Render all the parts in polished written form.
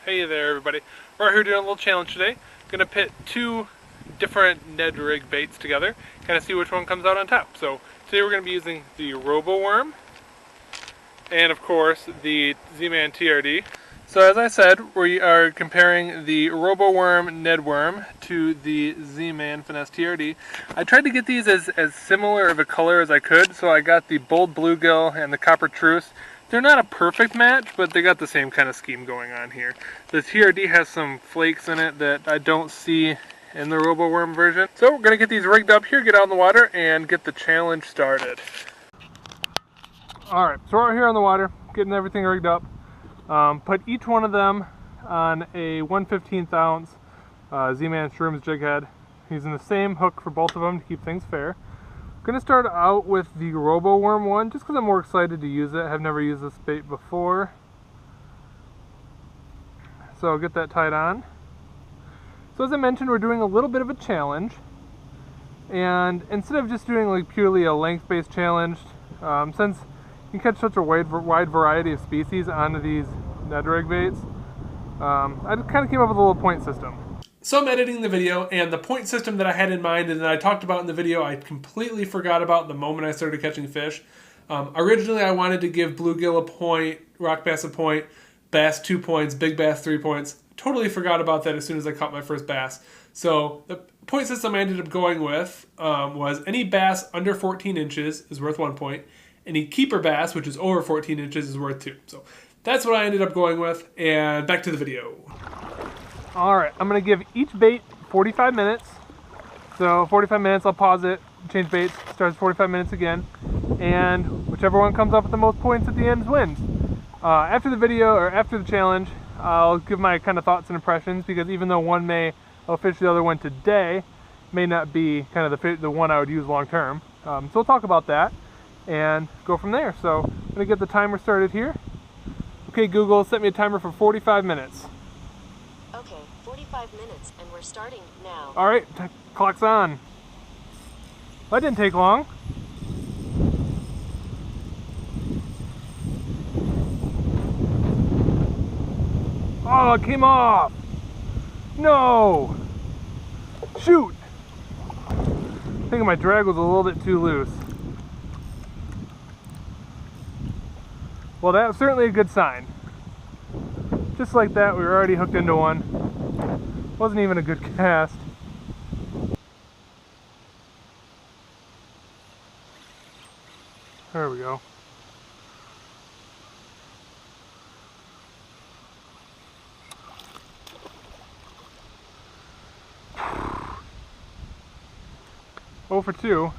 Hey there everybody. We're here doing a little challenge today. Gonna pit two different Ned Rig baits together, kind of see which one comes out on top. So today we're gonna be using the Roboworm and of course the Z-Man TRD. So as I said, we are comparing the Roboworm Ned Worm to the Z-Man Finesse TRD. I tried to get these as similar of a color as I could, so I got the bold bluegill and the copper truce. They're not a perfect match, but they got the same kind of scheme going on here. The TRD has some flakes in it that I don't see in the Roboworm version. So we're going to get these rigged up here, get out in the water, and get the challenge started. Alright, so we're out here on the water, getting everything rigged up. Put each one of them on a 1/15 ounce Z-Man Shrooms jig head. Using the same hook for both of them to keep things fair. I'm going to start out with the Roboworm one, just because I'm more excited to use it. I've never used this bait before. So I'll get that tied on. So as I mentioned, we're doing a little bit of a challenge. And instead of just doing like purely a length-based challenge, since you can catch such a wide variety of species onto these Ned Rig baits, I just kind of came up with a little point system. So I'm editing the video, and the point system that I had in mind and that I talked about in the video, I completely forgot about the moment I started catching fish. Originally, I wanted to give bluegill a point, rock bass a point, bass 2 points, big bass 3 points. Totally forgot about that as soon as I caught my first bass. So the point system I ended up going with was any bass under 14 inches is worth 1 point. Any keeper bass, which is over 14 inches, is worth 2. So that's what I ended up going with, and back to the video. Alright, I'm going to give each bait 45 minutes. So 45 minutes, I'll pause it, change baits, starts 45 minutes again. And whichever one comes up with the most points at the end wins. After the video, or after the challenge, I'll give my kind of thoughts and impressions, because even though one may fish the other one today, may not be kind of the one I would use long term. So we'll talk about that and go from there. So I'm going to get the timer started here. Okay, Google, set me a timer for 45 minutes. Okay, 45 minutes, and we're starting now. Alright, clock's on. That didn't take long. Oh, it came off! No! Shoot! I think my drag was a little bit too loose. Well, that's certainly a good sign. Just like that, we were already hooked into one. Wasn't even a good cast. There we go. Oh for 2.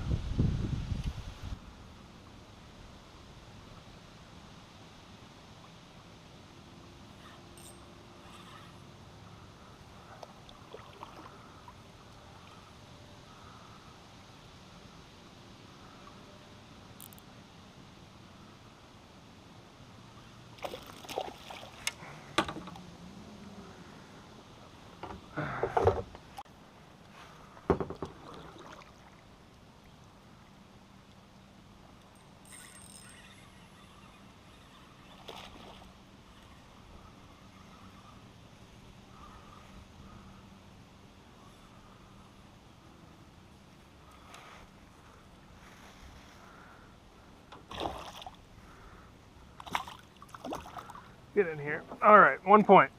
Get in here. All right, 1 point.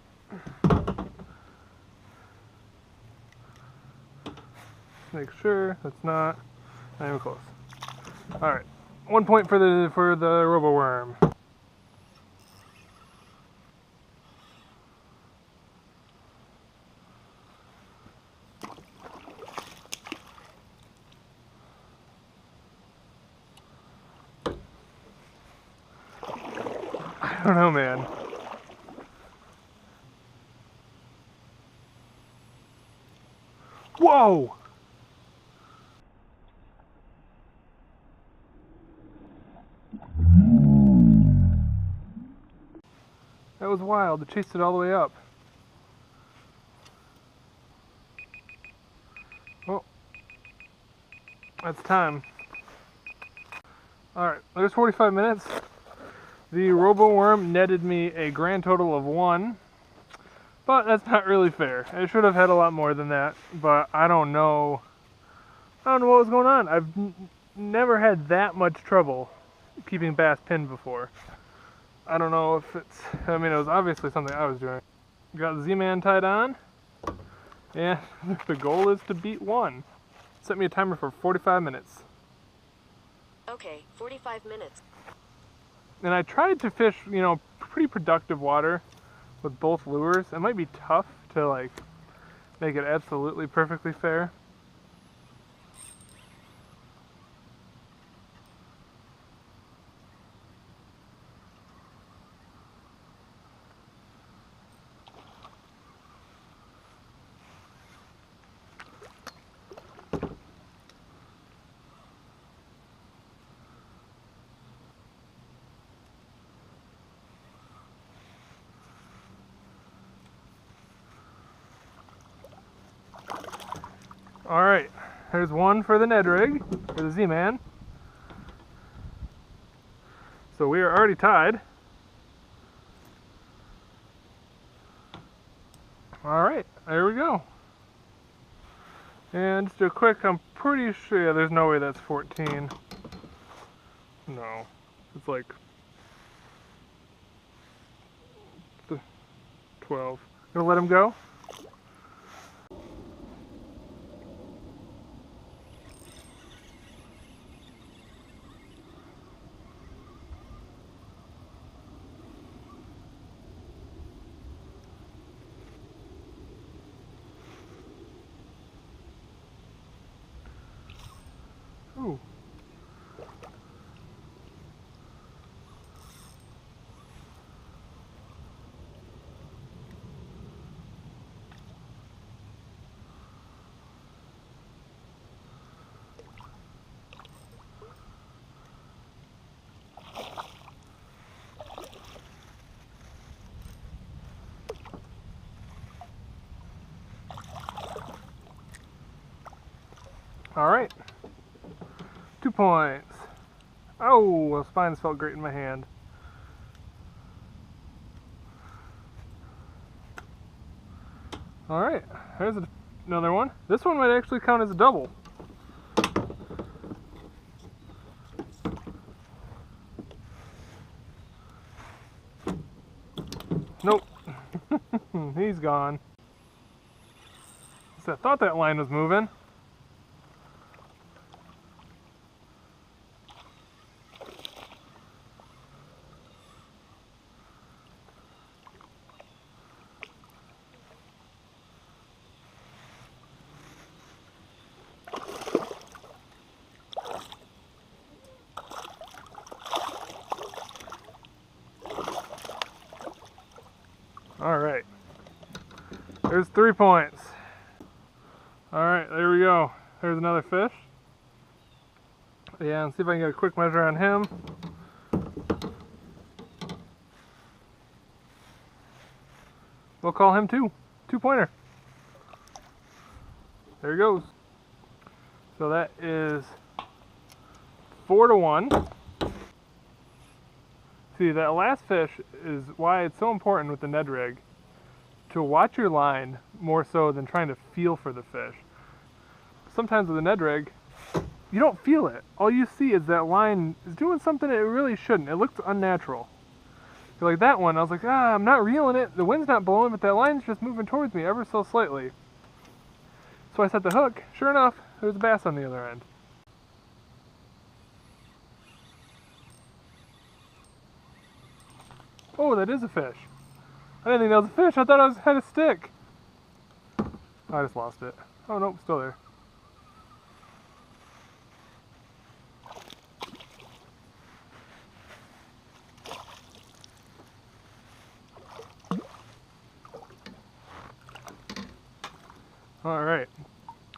Make sure that's not even close. All right, 1 point for the Roboworm. I don't know, man. Whoa! That was wild. It chased it all the way up. Oh. That's time. Alright, there's 45 minutes. The Roboworm netted me a grand total of 1. But that's not really fair. I should have had a lot more than that, but I don't know. I don't know what was going on. I've never had that much trouble keeping bass pinned before. I don't know if it's, I mean, it was obviously something I was doing. Got the Z-Man tied on, and the goal is to beat 1. Set me a timer for 45 minutes. Okay, 45 minutes. And I tried to fish, you know, pretty productive water with both lures. It might be tough to like make it absolutely perfectly fair. Alright, there's one for the Ned Rig, for the Z-Man. So we are already tied. Alright, there we go. And just a quick, I'm pretty sure, yeah, there's no way that's 14. No, it's like 12. Gonna let him go? Ooh. Alright. 2 points. Oh, the spines felt great in my hand. Alright, there's another one. This one might actually count as a double. Nope. He's gone. So I thought that line was moving. Alright. There's 3 points. Alright, there we go. There's another fish. Yeah, and see if I can get a quick measure on him. We'll call him 2. 2-pointer. There he goes. So that is 4-1. See, that last fish is why it's so important with the Ned Rig to watch your line more so than trying to feel for the fish. Sometimes with the Ned Rig, you don't feel it. All you see is that line is doing something it really shouldn't. It looks unnatural. Like that one, I was like, I'm not reeling it. The wind's not blowing, but that line's just moving towards me ever so slightly. So I set the hook. Sure enough, there's a bass on the other end. Oh, that is a fish. I didn't think that was a fish. I thought I had a stick. I just lost it. Oh, nope, still there. Alright.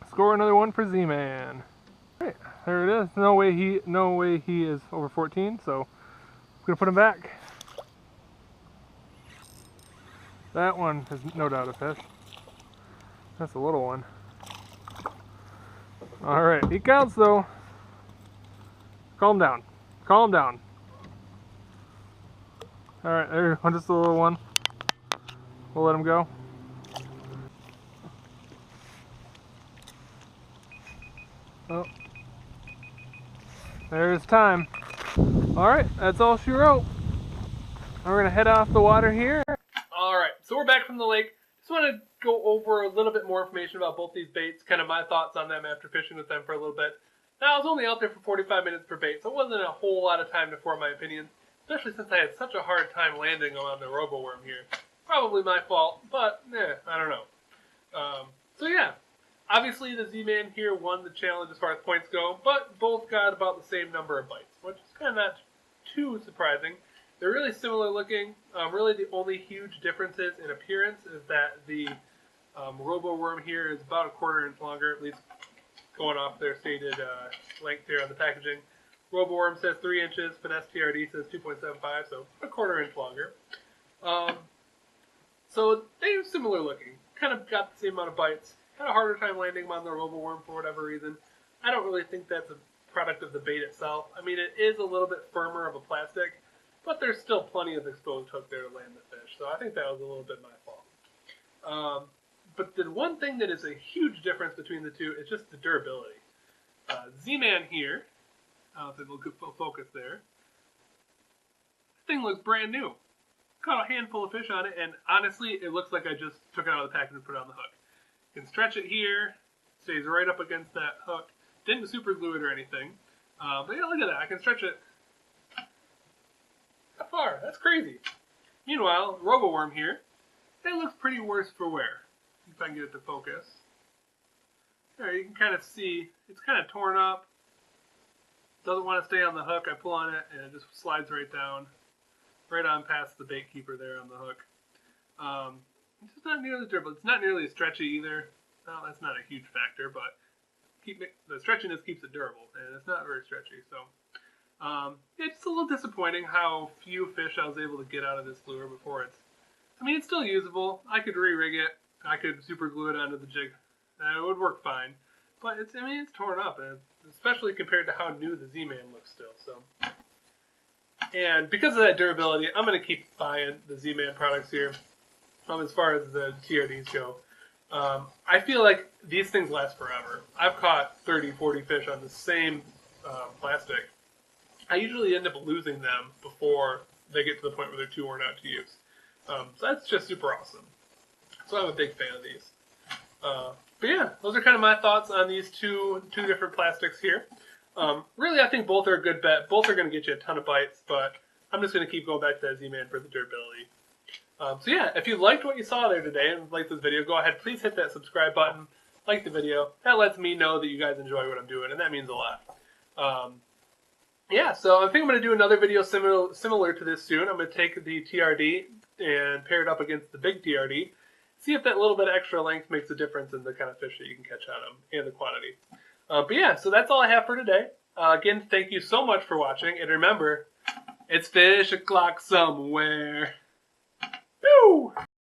Score another one for Z-Man. Alright, there it is. No way he is over 14, so I'm gonna put him back. That one is no doubt a fish. That's a little one. Alright, he counts though. Calm down. Calm down. Alright, there, just a little one. We'll let him go. Oh. There's time. Alright, that's all she wrote. We're going to head off the water here. Alright, so we're back from the lake. Just want to go over a little bit more information about both these baits, kind of my thoughts on them after fishing with them for a little bit. Now, I was only out there for 45 minutes per bait, so it wasn't a whole lot of time to form my opinion, especially since I had such a hard time landing on the Roboworm here. Probably my fault, but I don't know. So yeah, obviously the Z-Man here won the challenge as far as points go, but both got about the same number of bites, which is kind of not too surprising. They're really similar looking. Really the only huge differences in appearance is that the Roboworm here is about a 1/4 inch longer, at least going off their stated length here on the packaging. Roboworm says 3 inches, Finesse TRD says 2.75, so a 1/4 inch longer. So they're similar looking. Kind of got the same amount of bites. Had a harder time landing them on the Roboworm for whatever reason. I don't really think that's a product of the bait itself. I mean, it is a little bit firmer of a plastic, but there's still plenty of exposed hook there to land the fish. So I think that was a little bit my fault. But the one thing that is a huge difference between the two is just the durability. Z-Man here, I don't know if it'll get full focus there. This thing looks brand new. Caught a handful of fish on it, and honestly, it looks like I just took it out of the package and put it on the hook. You can stretch it here, stays right up against that hook. Didn't super glue it or anything. But yeah, look at that. I can stretch it that far. That's crazy. Meanwhile, Roboworm here, it looks pretty worse for wear. If I can get it to focus. There, you can kind of see, it's kind of torn up. Doesn't want to stay on the hook. I pull on it, and it just slides right down. Right on past the bait keeper there on the hook. It's just not nearly as durable. It's not nearly as stretchy either. Well, that's not a huge factor, but the stretchiness keeps it durable, and it's not very stretchy. So it's a little disappointing how few fish I was able to get out of this lure before it's. I mean, it's still usable. I could re-rig it. I could super glue it onto the jig. It would work fine. But it's torn up, and especially compared to how new the Z-Man looks still. So. And because of that durability, I'm going to keep buying the Z-Man products here. As far as the TRDs go, I feel like these things last forever. I've caught 30, 40 fish on the same plastic. I usually end up losing them before they get to the point where they're too worn out to use. So that's just super awesome. So I'm a big fan of these. But yeah, those are kind of my thoughts on these two different plastics here. Really, I think both are a good bet. Both are going to get you a ton of bites, but I'm just going to keep going back to that Z-Man for the durability. So yeah, if you liked what you saw there today and liked this video, go ahead, please hit that subscribe button, like the video. That lets me know that you guys enjoy what I'm doing, and that means a lot. Yeah, so I think I'm going to do another video similar to this soon. I'm going to take the TRD and pair it up against the big TRD, see if that little bit of extra length makes a difference in the kind of fish that you can catch on them and the quantity. But yeah, so that's all I have for today. Again, thank you so much for watching, and remember, it's fish o'clock somewhere. Woo!